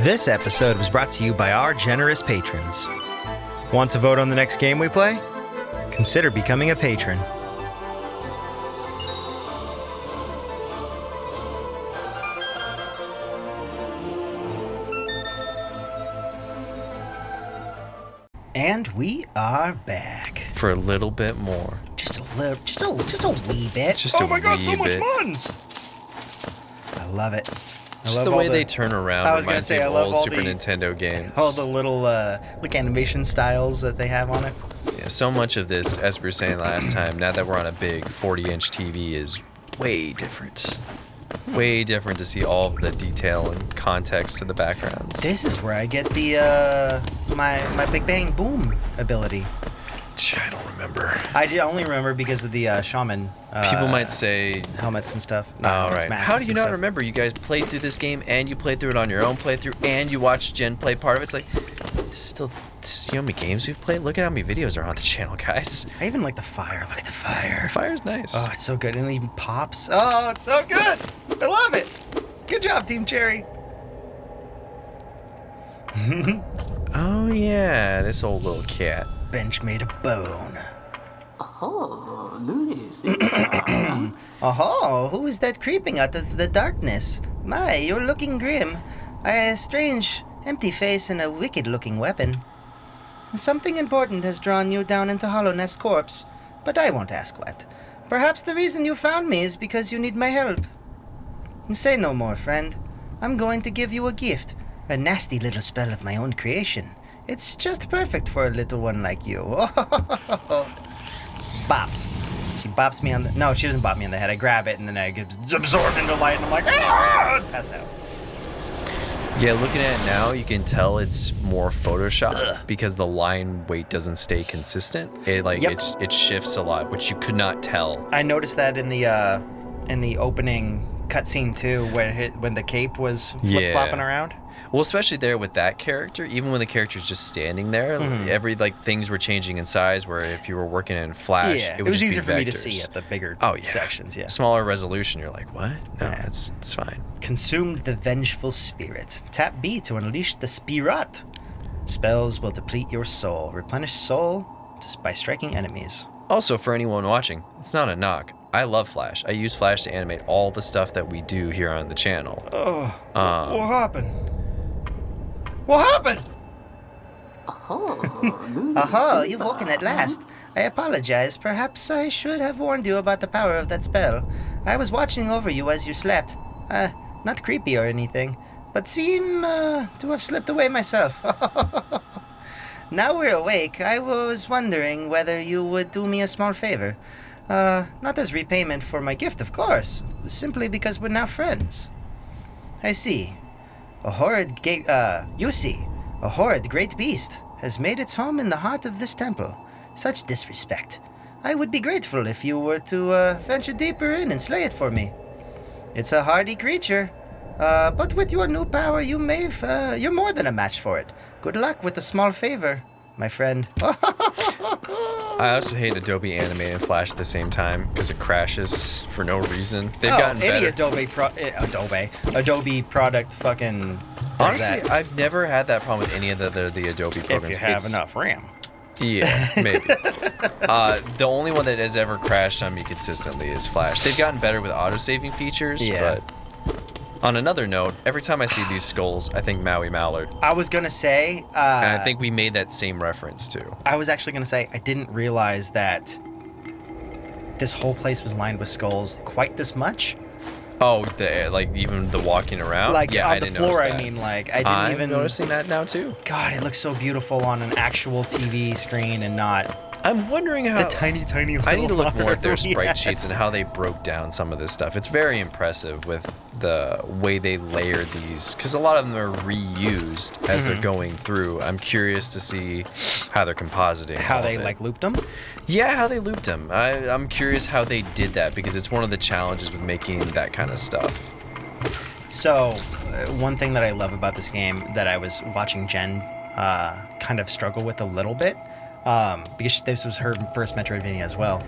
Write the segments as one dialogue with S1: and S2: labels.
S1: This episode was brought to you by our generous patrons. Want to vote on the next game we play? Consider becoming a patron. And we are back.
S2: For a little bit more.
S1: Just a wee bit.
S2: Just oh
S3: my god, so much Muns!
S1: I love it.
S2: Just the way they turn around.
S1: I was gonna say, I love all
S2: Super Nintendo games.
S1: All the little like animation styles that they have on it.
S2: Yeah, so much of this, as we were saying last time, now that we're on a big 40-inch TV, is way different. Way different to see all of the detail and context to the backgrounds.
S1: This is where I get the my Big Bang Boom ability.
S2: I don't remember.
S1: I only remember because of the shaman.
S2: People might say
S1: helmets and stuff.
S2: Oh, right. How do you not remember? You guys played through this game, and you played through it on your own playthrough, and you watched Jen play part of it. It's like, you know how many games we've played? Look at how many videos are on the channel, guys.
S1: I even like the fire. Look at the fire.
S2: The fire's nice.
S1: Oh, it's so good. And it even pops. Oh, it's so good. I love it. Good job, Team Cherry.
S2: Oh, yeah. This old little cat.
S1: Bench made of bone.
S4: Oh, Luis.
S1: Oh, who is that creeping out of the darkness? My, you're looking grim. A strange, empty face and a wicked-looking weapon. Something important has drawn you down into Hollow Nest Corpse, but I won't ask what. Perhaps the reason you found me is because you need my help. Say no more, friend. I'm going to give you a gift, a nasty little spell of my own creation. It's just perfect for a little one like you. Bop. She bops me on the... No, she doesn't bop me on the head. I grab it, and then I get absorbed into light, and I'm like, pass out.
S2: Yeah, looking at it now, you can tell it's more Photoshop because the line weight doesn't stay consistent. It shifts a lot, which you could not tell.
S1: I noticed that in the opening cutscene too, when the cape was flip-flopping around.
S2: Well, especially there with that character, even when the character's just standing there, things were changing in size. Where if you were working in Flash, it was easier
S1: for me to see at the bigger sections. Yeah,
S2: smaller resolution. You're like, what? No, it's fine.
S1: Consumed the vengeful spirit. Tap B to unleash the spirit. Spells will deplete your soul. Replenish soul just by striking enemies.
S2: Also, for anyone watching, it's not a knock. I love Flash. I use Flash to animate all the stuff that we do here on the channel.
S1: Oh, what happened? What happened? Aha, you've woken at last. I apologize. Perhaps I should have warned you about the power of that spell. I was watching over you as you slept. Not creepy or anything, but seem to have slipped away myself. Now we're awake. I was wondering whether you would do me a small favor. Not as repayment for my gift, of course. Simply because we're now friends. I see. A horrid great beast has made its home in the heart of this temple. Such disrespect. I would be grateful if you were to venture deeper in and slay it for me. It's a hardy creature, but with your new power, you're more than a match for it. Good luck with the small favor, my friend.
S2: I also hate Adobe animating Flash at the same time because it crashes for no reason. They've gotten better.
S1: Any Adobe product fucking
S2: honestly, I've never had that problem with any of the Adobe programs.
S1: If you have enough RAM.
S2: Yeah, maybe. The only one that has ever crashed on me consistently is Flash. They've gotten better with auto-saving features, but on another note, every time I see these skulls, I think Maui Mallard.
S1: I was going to say...
S2: and I think we made that same reference, too.
S1: I was actually going to say, I didn't realize that this whole place was lined with skulls quite this much.
S2: Oh, even the walking around?
S1: Like,
S2: yeah,
S1: on
S2: I
S1: the
S2: didn't
S1: floor,
S2: notice that.
S1: I mean, like, I'm
S2: noticing that now, too.
S1: God, it looks so beautiful on an actual TV screen and not...
S2: I'm wondering how...
S1: The tiny little
S2: I need to look more at their sprite
S1: yes.
S2: sheets and how they broke down some of this stuff. It's very impressive with the way they layered these, because a lot of them are reused as they're going through. I'm curious to see how they're compositing.
S1: How they, looped them?
S2: Yeah, how they looped them. I'm curious how they did that, because it's one of the challenges with making that kind of stuff.
S1: So, one thing that I love about this game that I was watching Jen kind of struggle with a little bit, because this was her first Metroidvania as well,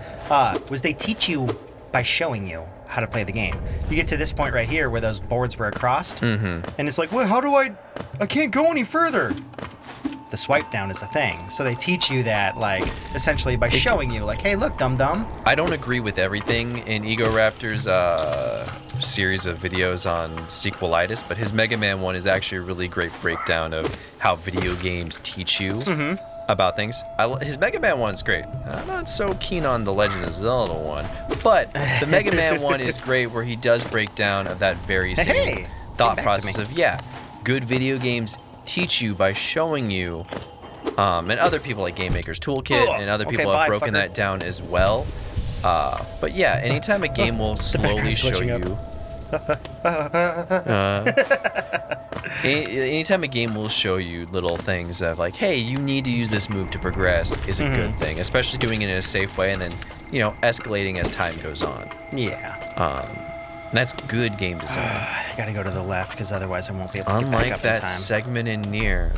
S1: was they teach you by showing you how to play the game. You get to this point right here where those boards were crossed, and it's like, well, how do I can't go any further. The swipe down is a thing. So they teach you that, like, essentially by showing you, like, hey, look, dum-dum.
S2: I don't agree with everything in Ego Raptor's series of videos on sequelitis, but his Mega Man one is actually a really great breakdown of how video games teach you about things. His Mega Man one's great. I'm not so keen on the Legend of Zelda one, but the Mega Man one is great where he does break down of that very same thought process of, good video games teach you by showing you, and other people like Game Maker's Toolkit and other people have broken that down as well. But yeah, anytime a game will slowly show you, anytime a game will show you little things of like, hey, you need to use this move to progress is a good thing, especially doing it in a safe way and then, escalating as time goes on.
S1: Yeah.
S2: That's good game design.
S1: I gotta go to the left because otherwise I won't be able to get back up in
S2: that
S1: time.
S2: segment in Nier.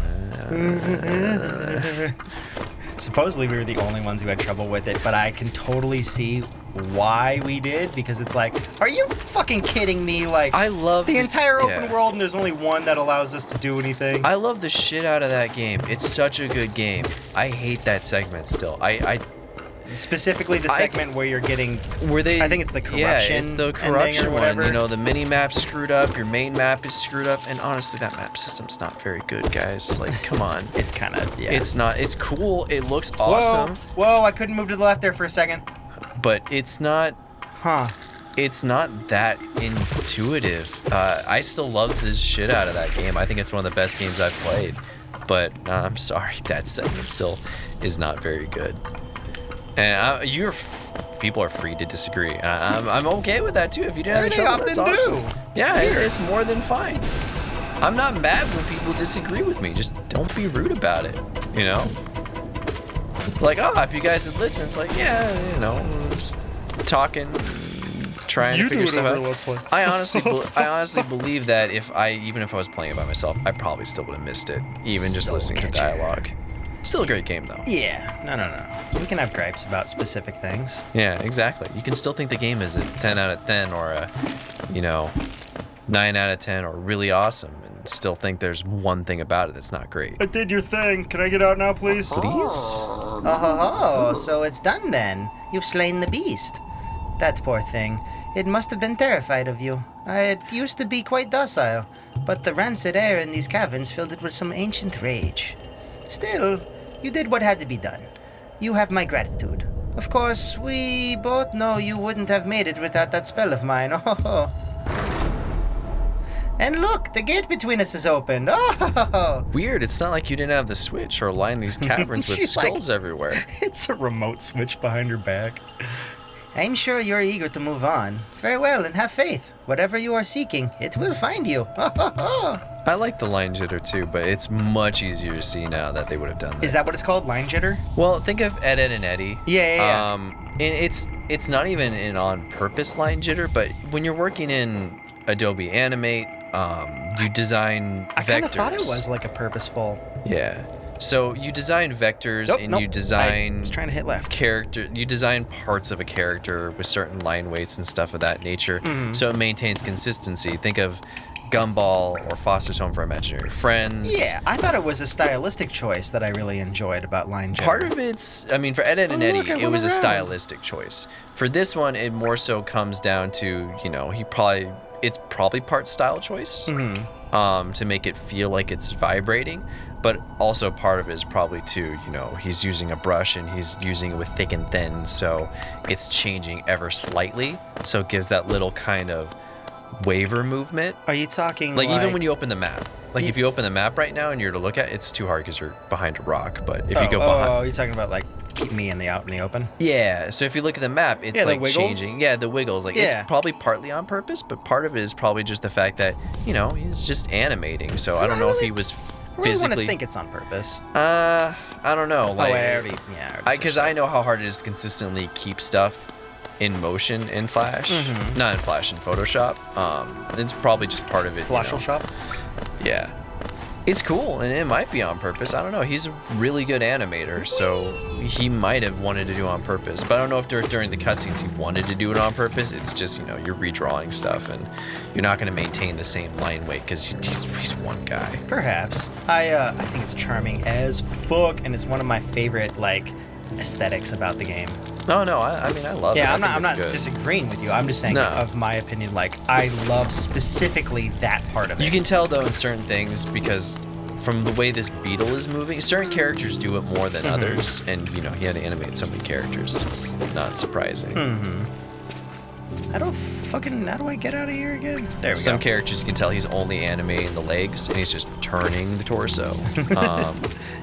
S1: Supposedly we were the only ones who had trouble with it, but I can totally see why we did, because it's like, are you fucking kidding me? Like,
S2: I love
S1: the entire open world and there's only one that allows us to do anything.
S2: I love the shit out of that game. It's such a good game. I hate that segment still.
S1: Specifically the segment where you're getting, I think it's the corruption.
S2: Yeah, it's the corruption one. The mini map's screwed up, your main map is screwed up, and honestly, that map system's not very good, guys. Like, come on.
S1: It kind of,
S2: It's not. It's cool. It looks awesome.
S1: Whoa, I couldn't move to the left there for a second.
S2: But it's not. It's not that intuitive. I still love the shit out of that game. I think it's one of the best games I've played. But I'm sorry, that segment still is not very good. And people are free to disagree. I'm okay with that too. If you didn't have trouble, that's awesome. Yeah, it's more than fine. I'm not mad when people disagree with me. Just don't be rude about it. Like, if you guys had listened, it's like, just talking, trying to figure stuff out. I honestly believe that even if I was playing it by myself, I probably still would have missed it, even just listening to dialogue. Still a great game, though.
S1: Yeah, no. We can have gripes about specific things.
S2: Yeah, exactly. You can still think the game is a 10 out of 10 or a, 9 out of 10 or really awesome and still think there's one thing about it that's not great.
S1: I did your thing. Can I get out now, please?
S2: Please?
S1: Oh, so it's done then. You've slain the beast. That poor thing. It must have been terrified of you. It used to be quite docile, but the rancid air in these caverns filled it with some ancient rage. Still, you did what had to be done. You have my gratitude. Of course, we both know you wouldn't have made it without that spell of mine. Oh. And look, the gate between us is opened. Oh.
S2: Weird, it's not like you didn't have the switch or line these caverns with skulls everywhere.
S1: It's a remote switch behind her back. I'm sure you're eager to move on. Farewell and have faith. Whatever you are seeking, it will find you.
S2: I like the line jitter too, but it's much easier to see now that they would have done that.
S1: Is that what it's called, line jitter?
S2: Well, think of Ed, Edd and Eddy.
S1: Yeah.
S2: And it's not even an on-purpose line jitter, but when you're working in Adobe Animate, you design vectors.
S1: I kind of thought it was like a purposeful.
S2: Yeah. So you design vectors you design.
S1: I was trying to hit left.
S2: You design parts of a character with certain line weights and stuff of that nature, so it maintains consistency. Think of Gumball or Foster's Home for Imaginary Friends.
S1: Yeah, I thought it was a stylistic choice that I really enjoyed about line jitter.
S2: Part of for Ed, Edd and Eddy, it was a stylistic choice. For this one, it more so comes down to, it's probably part style choice to make it feel like it's vibrating. But also part of it is probably too, he's using a brush and he's using it with thick and thin, so it's changing ever slightly. So it gives that little kind of waver movement.
S1: Are you talking
S2: like even when you open the map? Like if you open the map right now and you're to look at it, it's too hard because you're behind a rock. But if you go behind,
S1: you're talking about like keep me in the open.
S2: Yeah. So if you look at the map, it's like changing. Yeah, the wiggles. Like it's probably partly on purpose, but part of it is probably just the fact that he's just animating. So I don't know if he was.
S1: I really want to think it's on purpose.
S2: I don't know.
S1: Because
S2: I know how hard it is to consistently keep stuff in motion in Flash. Not in Flash, in Photoshop. It's probably just part of it.
S1: Photoshop?
S2: Yeah. It's cool, and it might be on purpose. I don't know. He's a really good animator, so he might have wanted to do it on purpose. But I don't know if during the cutscenes he wanted to do it on purpose. It's just, you know, you're redrawing stuff, and you're not going to maintain the same line weight because he's one guy.
S1: Perhaps. I think it's charming as fuck, and it's one of my favorite, like, aesthetics about the game.
S2: No, I mean, I love it.
S1: Yeah, I'm not disagreeing with you. I'm just saying, of my opinion, like, I love specifically that part of it.
S2: You can tell, though, in certain things, because from the way this beetle is moving, certain characters do it more than others, and, you know, he had to animate so many characters. It's not surprising.
S1: How do I get out of here again? There we go.
S2: Some characters, you can tell he's only animating the legs, and he's just turning the torso.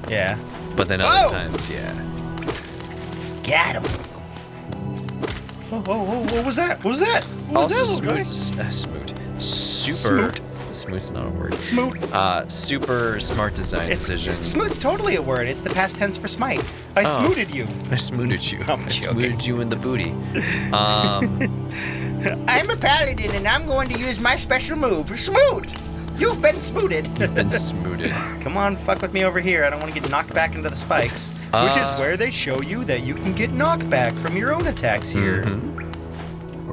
S1: Yeah.
S2: But then other times, yeah.
S1: Got him. Whoa, what was that? What was that?
S2: Also, Smoot's not a word.
S1: Smoot.
S2: Super smart design decision.
S1: Smoot's totally a word. It's the past tense for smite. I smooted you.
S2: I smooted you.
S1: I'm
S2: I
S1: joking.
S2: smooted you in the booty.
S1: I'm a paladin, and I'm going to use my special move. Smoot! You've been smooted.
S2: You've been smooted.
S1: Come on, fuck with me over here. I don't want to get knocked back into the spikes. Which is where they show you that you can get knocked back from your own attacks here.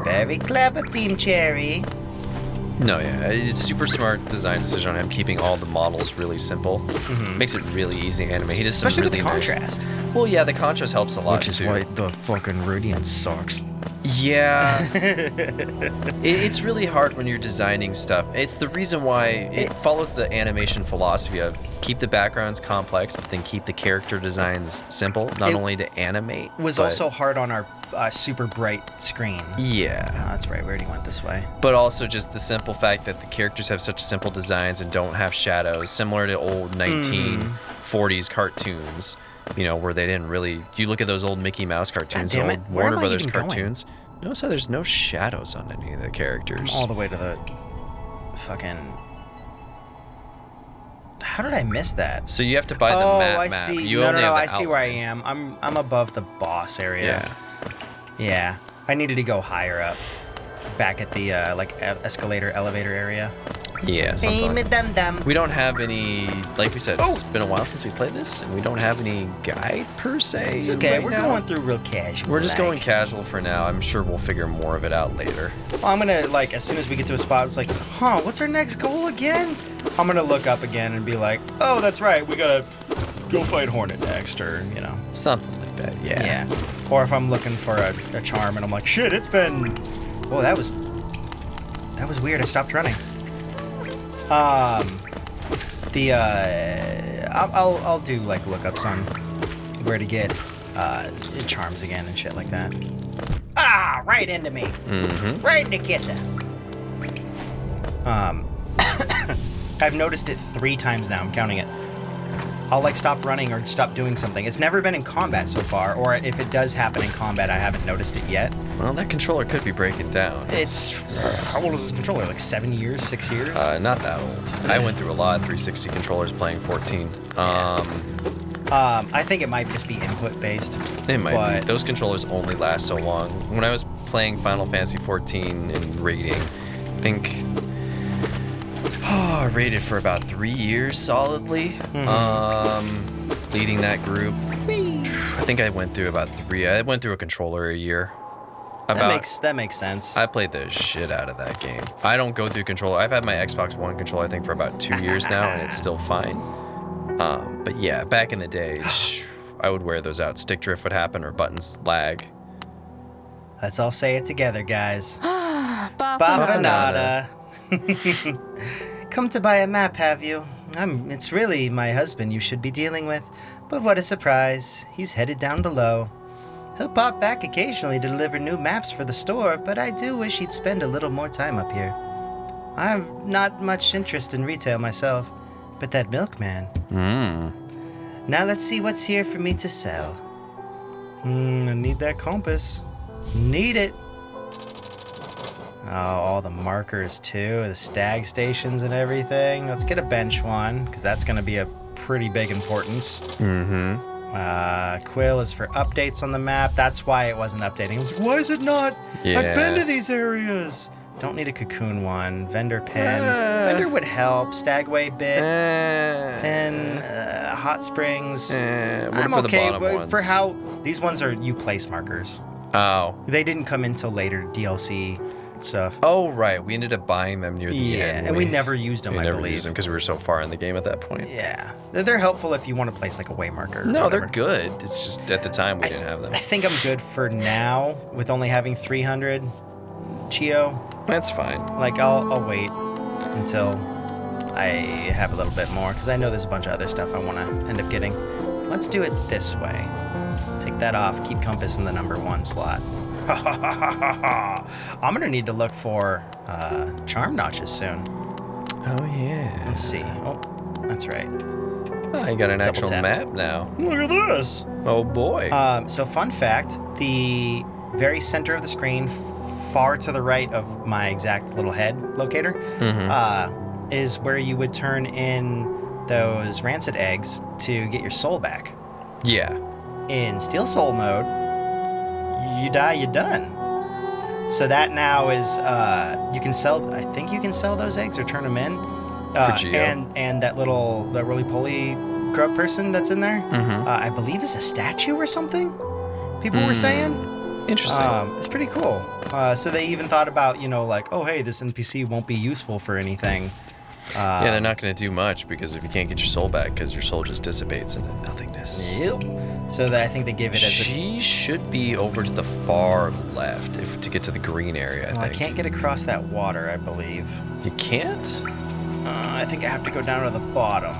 S1: Very clever, Team Cherry.
S2: No, yeah, it's a super smart design decision on him, keeping all the models really simple. Makes it really easy to animate. He does some
S1: Especially
S2: really
S1: with the contrast.
S2: Well, yeah, the contrast helps a lot,
S1: Which is
S2: too.
S1: why the fucking Radiant sucks.
S2: Yeah. It's really hard when you're designing stuff. It's the reason why it follows the animation philosophy of keep the backgrounds complex, but then keep the character designs simple, not only to animate.
S1: It was also hard on our super bright screen.
S2: Yeah.
S1: Oh, that's right, we already went this way.
S2: But also just the simple fact that the characters have such simple designs and don't have shadows, similar to old 1940s cartoons. You know, where they didn't really... You look at those old Mickey Mouse cartoons,
S1: God damn it.
S2: old
S1: Where
S2: Warner
S1: am I
S2: Brothers
S1: even
S2: cartoons. Notice how there's no shadows on any of the characters.
S1: All the way to the fucking... How did I miss that?
S2: So you have to buy the map.
S1: I see.
S2: You
S1: No,
S2: only have the
S1: I see where I
S2: outline.
S1: am. I'm above the boss area.
S2: Yeah.
S1: Yeah. I needed to go higher up. Back at the, escalator, elevator area.
S2: Yeah,
S1: Hey,
S2: something like
S1: dum-dum.
S2: We don't have any, like we said, it's been a while since we played this, and we don't have any guide per se.
S1: It's okay.
S2: right
S1: We're
S2: now.
S1: going through real casual.
S2: We're just going casual for now. I'm sure we'll figure more of it out later.
S1: Well, I'm gonna, like, as soon as we get to a spot, it's like, what's our next goal again? I'm gonna look up again and be like, oh, that's right, we gotta go fight Hornet next, or, you know.
S2: Something like that, yeah.
S1: Yeah. Or if I'm looking for a charm and I'm like, shit, it's been... Oh, that was weird. I stopped running. I'll do, like, lookups on where to get charms again and shit like that. Ah, right into me. Right into Kissa. I've noticed it 3 times now. I'm counting it. I'll, like, stop running or stop doing something. It's never been in combat so far, or if it does happen in combat, I haven't noticed it yet.
S2: Well, that controller could be breaking down.
S1: It's... How old is this controller? Like 7 years? 6 years?
S2: Not that old. I went through a lot of 360 controllers playing 14.
S1: I think it might just be input-based.
S2: It might be. Those controllers only last so long. When I was playing Final Fantasy 14 and raiding, I think... I raided for about 3 years solidly. Leading that group. I think I went through about 3. I went through a controller a year.
S1: That makes sense.
S2: I played the shit out of that game. I don't go through controller. I've had my Xbox One controller, I think, for about 2 years now, and it's still fine. But yeah, back in the day, I would wear those out. Stick drift would happen or buttons lag.
S1: Let's all say it together, guys.
S2: Bafanada.
S1: Come to buy a map, have you? It's really my husband you should be dealing with, but what a surprise. He's headed down below. He'll pop back occasionally to deliver new maps for the store, but I do wish he'd spend a little more time up here. I've not much interest in retail myself, but that milkman. Now let's see what's here for me to sell. I need that compass. Need it. Oh, all the markers too, the stag stations and everything. Let's get a bench one, because that's going to be a pretty big importance. Quill is for updates on the map. That's why it wasn't updating. I was like, why is it not?
S2: Yeah.
S1: I've been to these areas. Don't need a cocoon one. Vendor pen. Vendor would help. Stagway bit. And hot springs. I'm okay for how these ones are you place markers.
S2: Oh.
S1: They didn't come in till later DLC stuff.
S2: Oh, right. We ended up buying them near the end.
S1: And we never used them,
S2: we
S1: I
S2: never
S1: believe.
S2: used them because we were so far in the game at that point.
S1: Yeah. They're helpful if you want to place like a way marker.
S2: No, they're good. It's just at the time we didn't have them.
S1: I think I'm good for now with only having 300 Chio.
S2: That's fine.
S1: Like, I'll wait until I have a little bit more because I know there's a bunch of other stuff I want to end up getting. Let's do it this way. Take that off. Keep compass in the number 1 slot. I'm gonna need to look for charm notches soon.
S2: Oh yeah.
S1: Let's see. Oh, that's right.
S2: Oh, you got an
S1: Double
S2: actual
S1: tap.
S2: map now.
S1: Look at this.
S2: Oh boy.
S1: So fun fact, the very center of the screen, far to the right of my exact little head locator, is where you would turn in those rancid eggs to get your soul back.
S2: Yeah.
S1: In Steel Soul mode, you die, you're done. So that now is, you can sell, I think you can sell those eggs or turn them in.
S2: For Geo.
S1: And that roly-poly grub person that's in there, I believe is a statue or something, people were saying.
S2: Interesting.
S1: It's pretty cool. So they even thought about, like, oh, hey, this NPC won't be useful for anything.
S2: Yeah, they're not going to do much because if you can't get your soul back, because your soul just dissipates into nothingness.
S1: Yep. So I think they give it as
S2: She should be over to the far left to get to the green area,
S1: I can't get across that water, I believe.
S2: You can't?
S1: I think I have to go down to the bottom.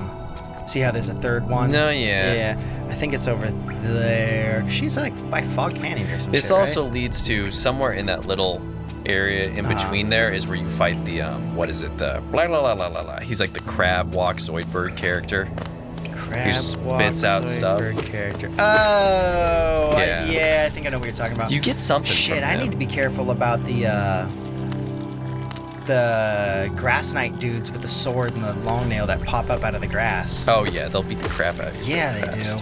S1: See how there's a third one?
S2: No, yeah.
S1: Yeah, I think it's over there. She's like by Fog Canyon or something.
S2: This also leads to somewhere in that little area in between there is where you fight the, what is it? The blah, blah, blah, blah, blah, blah. He's like the crab walk Zoidberg character.
S1: Crab
S2: spits out stuff.
S1: Character. Oh,
S2: Yeah.
S1: I think I know what you're talking about.
S2: You get something
S1: Shit,
S2: from
S1: I
S2: him.
S1: need to be careful about the grass knight dudes with the sword and the long nail that pop up out of the grass.
S2: Oh, yeah, they'll beat the crap out of you.
S1: Yeah, they do.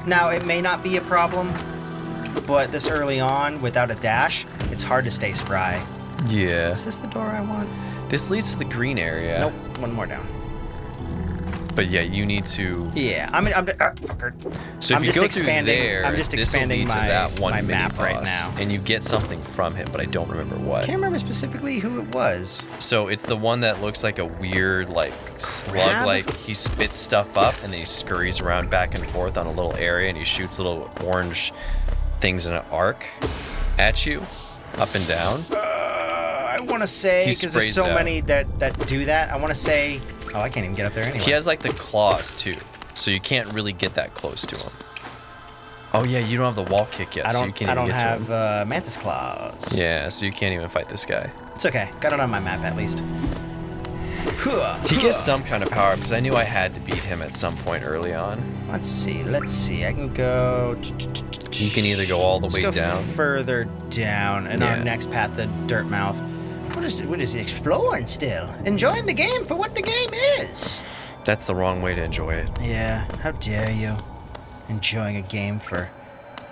S1: Now, it may not be a problem, but this early on, without a dash, it's hard to stay spry.
S2: Yeah.
S1: Is this the door I want?
S2: This leads to the green area.
S1: Nope, one more down.
S2: But yeah, you need to...
S1: Yeah, fucker.
S2: So if you go through there,
S1: I'm just expanding
S2: this will lead to that one
S1: my
S2: mini
S1: map right
S2: boss,
S1: now.
S2: and you get something from him, but I don't remember what.
S1: I can't remember specifically who it was.
S2: So it's the one that looks like a weird, like, slug,
S1: Crab?
S2: like he spits stuff up, and then he scurries around back and forth on a little area, and he shoots little orange things in an arc at you, up and down.
S1: I want to say, because there's so many that do that, I want to say... Oh, I can't even get up there anyway.
S2: He has like the claws too, so you can't really get that close to him. Oh yeah, you don't have the wall kick yet, so you can't even get to him.
S1: I don't have mantis claws.
S2: Yeah, so you can't even fight this guy.
S1: It's okay. Got it on my map at least.
S2: He gives some kind of power because I knew I had to beat him at some point early on.
S1: Let's see. I can go...
S2: You can either go all the way down.
S1: Further down, and our next path, the Dirtmouth. What is exploring still? Enjoying the game for what the game is.
S2: That's the wrong way to enjoy it.
S1: Yeah, how dare you? Enjoying a game for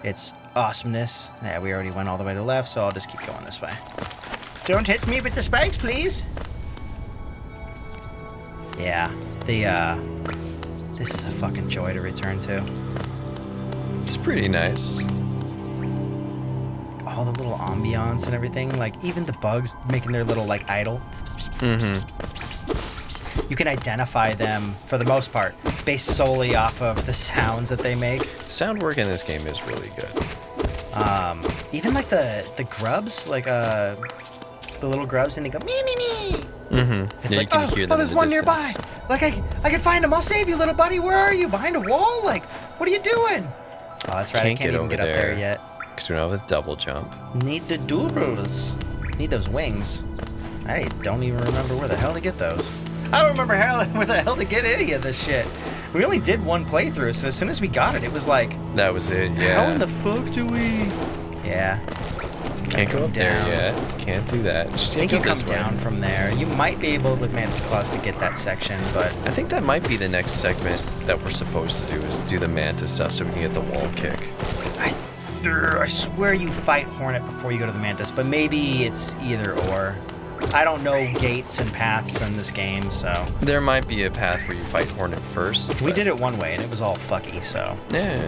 S1: its awesomeness. Yeah, we already went all the way to the left, so I'll just keep going this way. Don't hit me with the spikes, please. Yeah, this is a fucking joy to return to.
S2: It's pretty nice.
S1: All the little ambiance and everything, like even the bugs making their little like idle. You can identify them for the most part based solely off of the sounds that they make.
S2: Sound work in this game is really good.
S1: Even like the grubs, like the little grubs, and they go me me me. It's
S2: Yeah,
S1: like,
S2: you can hear them
S1: there's
S2: in the
S1: one
S2: distance.
S1: nearby. Like I can find him. I'll save you, little buddy. Where are you? Behind a wall? Like, what are you doing? Oh, that's right. I can't even get up there yet.
S2: Because we don't have a double jump.
S1: Need the doodles. Need those wings. I don't even remember where the hell to get those. I don't remember where the hell to get any of this shit. We only did one playthrough, so as soon as we got it, it was like...
S2: That was it, yeah.
S1: How in the fuck do we... Yeah.
S2: Can't go up there yet. Can't do that. Just
S1: I think you
S2: go
S1: come
S2: this way.
S1: down from there. You might be able with Mantis Claws to get that section, but...
S2: I think that might be the next segment that we're supposed to do, is do the Mantis stuff so we can get the wall kick.
S1: I I swear you fight Hornet before you go to the Mantis, but maybe it's either or. I don't know gates and paths in this game, so...
S2: There might be a path where you fight Hornet first.
S1: We did it one way, and it was all fucky, so...
S2: Yeah.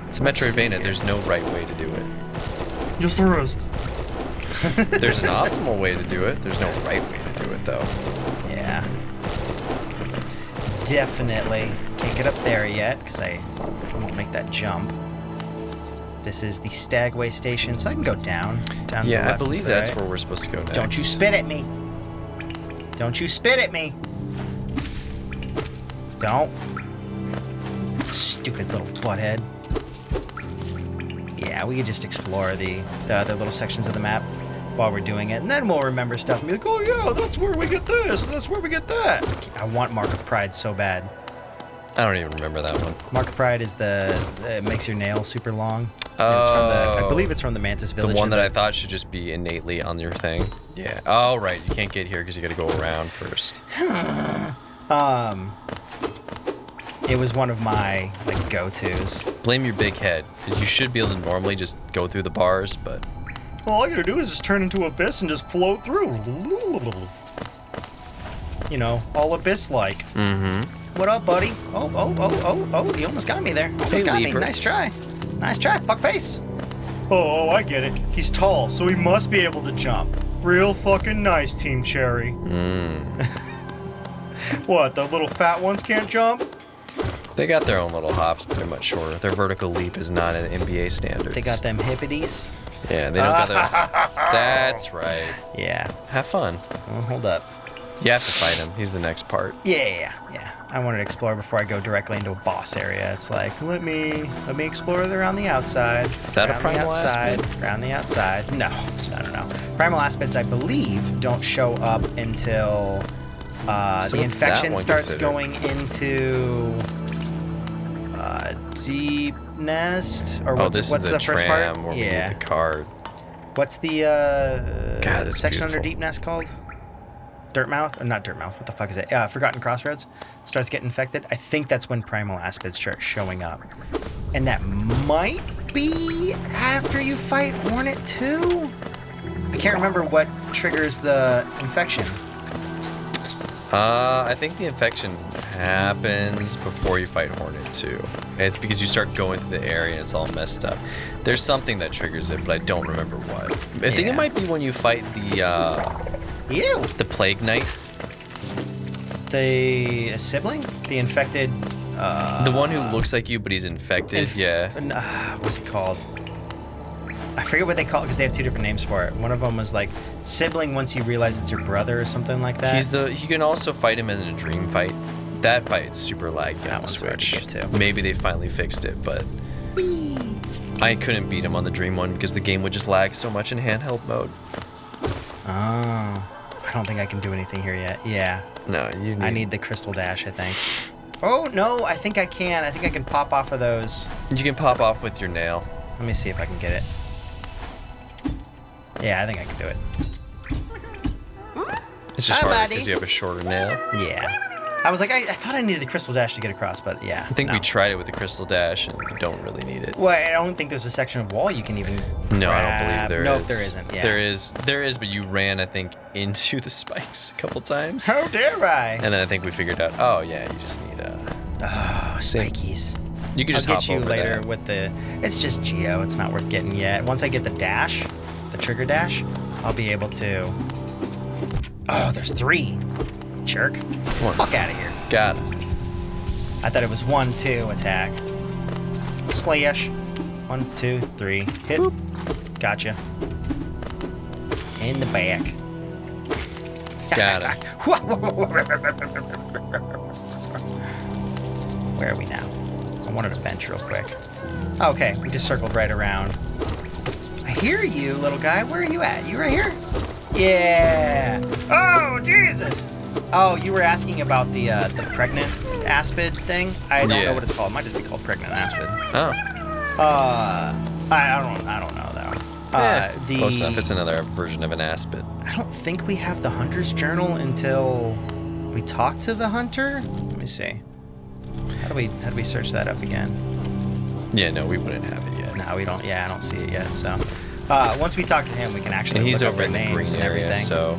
S2: It's a Metroidvania. There's no right way to do it.
S1: Yes, there is.
S2: There's an optimal way to do it. There's no right way to do it, though.
S1: Yeah. Definitely. Can't get up there yet, because I won't make that jump. This is the Stagway station, so I can go down. Down to the left,
S2: I believe
S1: to the
S2: that's
S1: right.
S2: where we're supposed to go next.
S1: Don't you spit at me. Don't you spit at me. Don't. Stupid little butthead. Yeah, we could just explore the other little sections of the map while we're doing it, and then we'll remember stuff and be like, oh yeah, that's where we get this, that's where we get that. I want Mark of Pride so bad.
S2: I don't even remember that one.
S1: Mark of Pride is it makes your nail super long. And it's from I believe it's from the Mantis Village.
S2: The one that I thought should just be innately on your thing. Yeah. Oh, right. You can't get here because you got to go around first.
S1: It was one of my like go-tos.
S2: Blame your big head. You should be able to normally just go through the bars, but...
S1: All I gotta do is just turn into Abyss and just float through. You know, all Abyss-like.
S2: Mm-hmm.
S1: What up, buddy? Oh, you almost got me there. Almost got me. Nice try. Nice try, fuckface. Oh, I get it. He's tall, so he must be able to jump. Real fucking nice, Team Cherry. What, the little fat ones can't jump?
S2: They got their own little hops, but they're much shorter. Their vertical leap is not an NBA standards.
S1: They got them hippities.
S2: Yeah, they don't got their... That's right.
S1: Yeah.
S2: Have fun.
S1: Well, hold up.
S2: You have to fight him. He's the next part.
S1: Yeah. I wanted to explore before I go directly into a boss area. It's like, let me explore around the outside.
S2: Is that a primal aspid?
S1: Around the outside. No. Primal aspids, I believe, don't show up until the infection starts going into Deep Nest. Or what's
S2: this
S1: the
S2: is the
S1: first
S2: tram
S1: part?
S2: where we need the card.
S1: What's the section under Deep Nest called? Dirtmouth? Or not Dirtmouth, what the fuck is it? Forgotten Crossroads starts getting infected. I think that's when primal aspids start showing up. And that might be after you fight Hornet 2? I can't remember what triggers the infection.
S2: I think the infection happens before you fight Hornet 2. It's because you start going through the area and it's all messed up. There's something that triggers it, but I don't remember what. I think it might be when you fight the Plague Knight.
S1: The sibling? The infected...
S2: the one who looks like you, but he's infected,
S1: What's he called? I forget what they call it because they have two different names for it. One of them was like sibling once you realize it's your brother or something like that.
S2: You can also fight him as in a dream fight. That fight's super laggy on the Switch. Maybe they finally fixed it, but...
S1: Whee!
S2: I couldn't beat him on the dream one because the game would just lag so much in handheld mode.
S1: Oh. I don't think I can do anything here yet. Yeah.
S2: No,
S1: I need the crystal dash, I think. Oh, no, I think I can. I think I can pop off of those.
S2: You can pop off with your nail.
S1: Let me see if I can get it. Yeah, I think I can do it.
S2: It's just harder because you have a shorter nail.
S1: Yeah. I was like, I thought I needed the crystal dash to get across, but yeah.
S2: I think we tried it with the crystal dash and you don't really need it.
S1: Well, I don't think there's a section of wall you can even
S2: No,
S1: grab.
S2: I don't believe there is.
S1: Nope, there isn't. Yeah.
S2: There is, but you ran, I think, into the spikes a couple times.
S1: How dare I?
S2: And then I think we figured out, oh yeah, you just need
S1: spikies.
S2: You can just
S1: I'll
S2: hop
S1: get you
S2: over
S1: later
S2: that.
S1: with the... It's just Geo. It's not worth getting yet. Once I get the dash, the trigger dash, I'll be able to... Oh, there's 3. Jerk. Fuck out of here.
S2: Got it.
S1: I thought it was 1, 2 attack. Slash. 1, 2, 3. Hit. Boop. Gotcha. In the back.
S2: Got it.
S1: Where are we now? I wanted to bench real quick. Okay, we just circled right around. I hear you, little guy. Where are you at? You right here? Yeah. Oh, Jesus. Oh, you were asking about the pregnant aspid thing? I don't know what it's called. It might just be called pregnant aspid.
S2: Oh.
S1: I don't know though.
S2: Close enough. It's another version of an aspid.
S1: I don't think we have the hunter's journal until we talk to the hunter. Let me see. How do we search that up again?
S2: Yeah, no, we wouldn't have it yet.
S3: No, we don't. Yeah, I don't see it yet. So once we talk to him, we can actually
S2: And he's
S3: look up
S2: over
S3: their
S2: in the
S3: names
S2: green
S3: and
S2: area,
S3: everything.
S2: so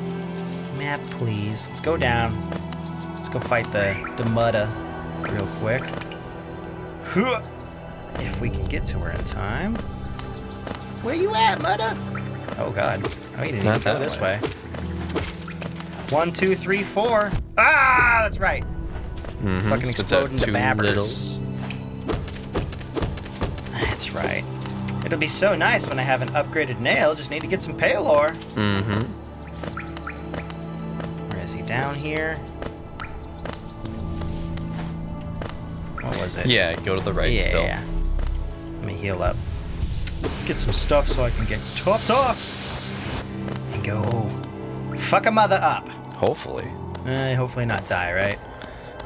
S3: Map, please. Let's go down. Let's go fight the Mudda real quick. If we can get to her in time. Where you at, Mudda? Oh God. Oh, you didn't
S2: Not
S3: even go
S2: that
S3: this
S2: way.
S3: way. 1, 2, 3, 4. Ah, that's right. Fucking
S2: spits out
S3: explode into
S2: 2
S3: babbers.
S2: littles.
S3: That's right. It'll be so nice when I have an upgraded nail. Just need to get some pale ore.
S2: Mm-hmm.
S3: Where is he? Down here? What was it?
S2: Yeah, go to the right still.
S3: Yeah. Let me heal up. Get some stuff so I can get topped off. And go fuck a mother up.
S2: Hopefully.
S3: Hopefully not die, right?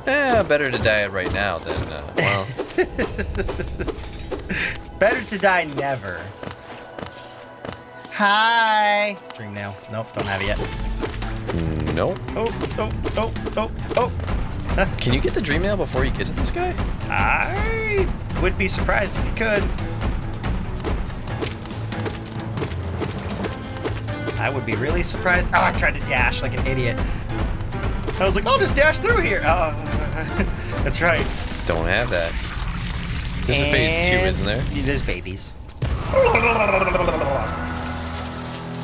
S2: Better to die right now than, well...
S3: Better to die never. Hi. Dream nail. Nope, don't have it yet.
S2: Nope.
S3: Oh.
S2: Can you get the dream nail before you get to this guy?
S3: I would be surprised if you could. I would be really surprised. Oh, I tried to dash like an idiot. I was like, I'll just dash through here. Oh, that's right.
S2: Don't have that. There's a phase 2, isn't there?
S3: There's babies.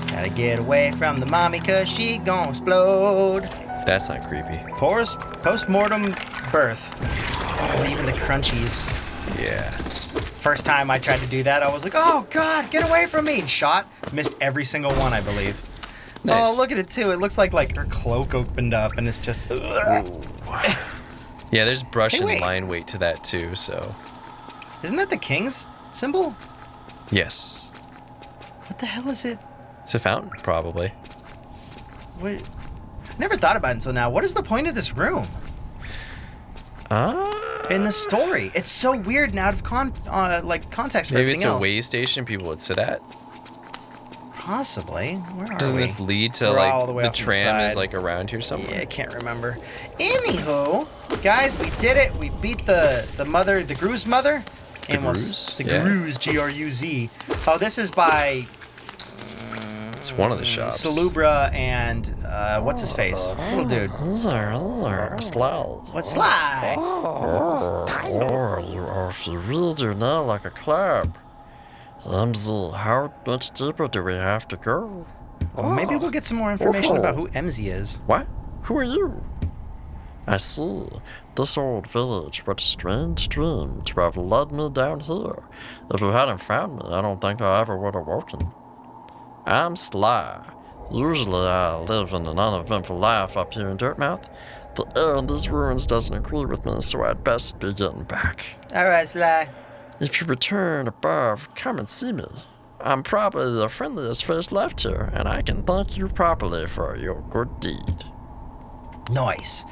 S3: Gotta get away from the mommy cause she gon' explode.
S2: That's not creepy.
S3: Post-mortem birth. Oh, even the crunchies.
S2: Yeah.
S3: First time I tried to do that, I was like, oh God, get away from me. Shot, missed every single one, I believe.
S2: Nice.
S3: Oh, look at it too. It looks like her cloak opened up and it's just...
S2: Yeah, there's brush
S3: Hey,
S2: and
S3: wait.
S2: line weight to that too, so...
S3: Isn't that the king's symbol?
S2: Yes.
S3: What the hell is it?
S2: It's a fountain, probably.
S3: Wait, never thought about it until now. What is the point of this room in the story? It's so weird and out of context for
S2: Maybe
S3: everything
S2: it's a
S3: else.
S2: way station people would sit at.
S3: Possibly. Where are
S2: Doesn't
S3: we?
S2: this lead to
S3: We're
S2: like
S3: all the way
S2: the
S3: off to the
S2: tram is
S3: side.
S2: like around here somewhere?
S3: Yeah, I can't remember. Anywho, guys, we did it. We beat the mother, the Gruz Mother.
S2: The
S3: and we'll
S2: Gruz?
S3: the
S2: Yeah.
S3: Gruz, Gruz. Oh, this is by
S2: It's one of the shops.
S3: Salubra and what's his face? Little dude.
S2: Slow.
S3: What's Sly?
S5: Or if you really do not like a club, how much deeper do we have to go?
S3: Well, maybe we'll get some more information about who MZ is.
S5: What? Who are you? I see. This old village, what a strange dream to have led me down here. If you hadn't found me, I don't think I ever would have woken. I'm Sly. Usually I live in an uneventful life up here in Dirtmouth. The air in these ruins doesn't agree with me, so I'd best be getting back.
S3: All right, Sly.
S5: If you return above, come and see me. I'm probably the friendliest face left here, and I can thank you properly for your good deed.
S3: Nice.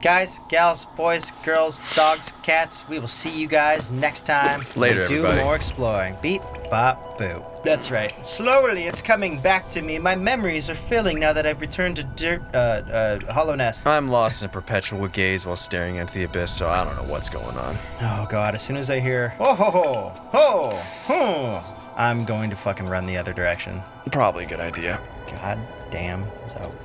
S3: Guys, gals, boys, girls, dogs, cats, we will see you guys next time.
S2: Later,
S3: we do
S2: everybody.
S3: more exploring. Beep, bop, boo. That's right. Slowly, it's coming back to me. My memories are filling now that I've returned to Hollow Nest.
S2: I'm lost in a perpetual gaze while staring into the abyss, so I don't know what's going on.
S3: Oh, God. As soon as I hear, oh, ho, ho, ho, ho, I'm going to fucking run the other direction.
S2: Probably a good idea.
S3: God damn. So.